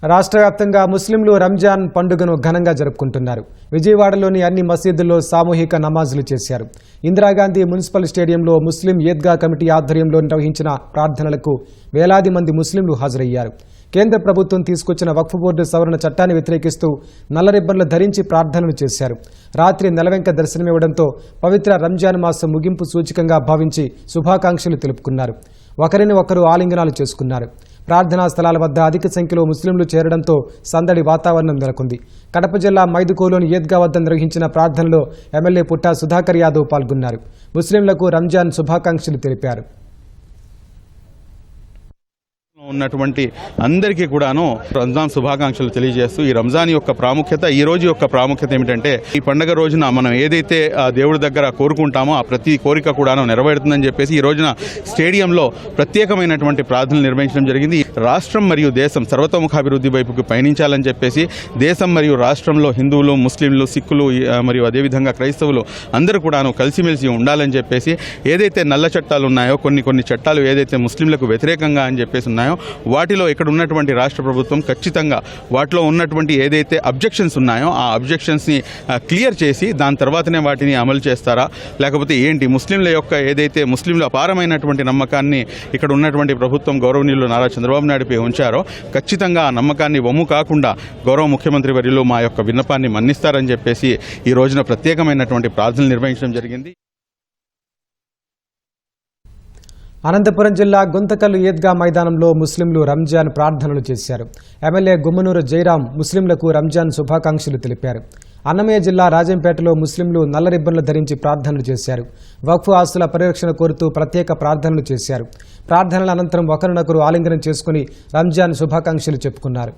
రాష్ట్ర వ్యాప్తంగా ముస్లింలు రంజాన్ పండుగను ఘనంగా జరుపుకుంటున్నారు. విజయవాడలోని అన్ని మసీదుల్లో సామూహిక నమాజులు చేశారు. ఇందిరాగాంధీ మున్సిపల్ స్టేడియంలో ముస్లిం ఈద్గా కమిటీ ఆధ్వర్యంలో నిర్వహించిన ప్రార్థనలకు వేలాది మంది ముస్లింలు హాజరయ్యారు. కేంద్ర ప్రభుత్వం తీసుకొచ్చిన వక్ఫ్ బోర్డు సవరణ చట్టాన్ని వ్యతిరేకిస్తూ నల్ల రిబ్బన్లు ధరించి ప్రార్థనలు చేశారు. రాత్రి నెలవెంక దర్శనమివ్వడంతో పవిత్ర రంజాన్ మాసం ముగింపు సూచకంగా భావించి శుభాకాంక్షలు తెలుపుకున్నారు. ఒకరిని ఒకరు ఆలింగనాలు చేసుకున్నారు. ప్రార్థనా స్థలాల వద్ద అధిక సంఖ్యలో ముస్లింలు చేరడంతో సందడి వాతావరణం నెలకొంది. కడప జిల్లా మైదుకోలోని ఈద్గా వద్ద నిర్వహించిన ప్రార్థనలో ఎమ్మెల్యే పుట్టా సుధాకర్ యాదవ్ పాల్గొన్నారు. ముస్లింలకు రంజాన్ శుభాకాంక్షలు తెలిపారు. ఉన్నటువంటి అందరికీ కూడాను రంజాన్ శుభాకాంక్షలు తెలియజేస్తూ ఈ రంజాన్ యొక్క ప్రాముఖ్యత, ఈ రోజు యొక్క ప్రాముఖ్యత ఏమిటంటే ఈ పండుగ రోజున మనం ఏదైతే దేవుడి దగ్గర కోరుకుంటామో ఆ ప్రతి కోరిక కూడాను నెరవేరుతుందని చెప్పేసి ఈ రోజున స్టేడియంలో ప్రత్యేకమైనటువంటి ప్రార్థనలు నిర్వహించడం జరిగింది. రాష్ట్రం మరియు దేశం సర్వతోముఖాభివృద్ధి వైపుకు పయనించాలని చెప్పేసి దేశం మరియు రాష్ట్రంలో హిందువులు, ముస్లింలు, సిక్కులు మరియు అదేవిధంగా క్రైస్తవులు అందరూ కూడాను కలిసిమెలిసి ఉండాలని చెప్పేసి ఏదైతే నల్ల చట్టాలు ఉన్నాయో కొన్ని చట్టాలు ఏదైతే ముస్లింలకు వ్యతిరేకంగా అని చెప్పేసి ఉన్నాయో వాటిలో ఇక్కడ ఉన్నటువంటి రాష్ట్ర ప్రభుత్వం ఖచ్చితంగా వాటిలో ఉన్నటువంటి ఏదైతే అబ్జెక్షన్స్ ఉన్నాయో ఆ అబ్జెక్షన్స్ని క్లియర్ చేసి దాని తర్వాతనే వాటిని అమలు చేస్తారా, లేకపోతే ఏంటి ముస్లింల యొక్క ఏదైతే ముస్లింల అపారమైనటువంటి నమ్మకాన్ని ఇక్కడ ఉన్నటువంటి ప్రభుత్వం గౌరవనీయులు నారా చంద్రబాబు నాయుడుపై ఉంచారో ఖచ్చితంగా ఆ నమ్మకాన్ని వమ్ము కాకుండా గౌరవ ముఖ్యమంత్రి వర్యులు మా యొక్క విన్నపాన్ని మన్నిస్తారని చెప్పేసి ఈ రోజున ప్రత్యేకమైనటువంటి ప్రార్థనలు నిర్వహించడం జరిగింది. అనంతపురం జిల్లా గుంతకల్లు ఈద్గా మైదానంలో ముస్లింలు రంజాన్ ప్రార్థనలు చేశారు. ఎమ్మెల్యే గుమ్మనూరు జయరాం ముస్లింలకు రంజాన్ శుభాకాంక్షలు తెలిపారు. అన్నమయ్య జిల్లా రాజంపేటలో ముస్లింలు నల్ల రిబ్బన్లు ధరించి ప్రార్థనలు చేశారు. వక్ఫ్ ఆస్తుల పరిరక్షణ కోరుతూ ప్రత్యేక ప్రార్థనలు చేశారు. ప్రార్థనల అనంతరం ఒకరినొకరు ఆలింగనం చేసుకుని రంజాన్ శుభాకాంక్షలు చెప్పుకున్నారు.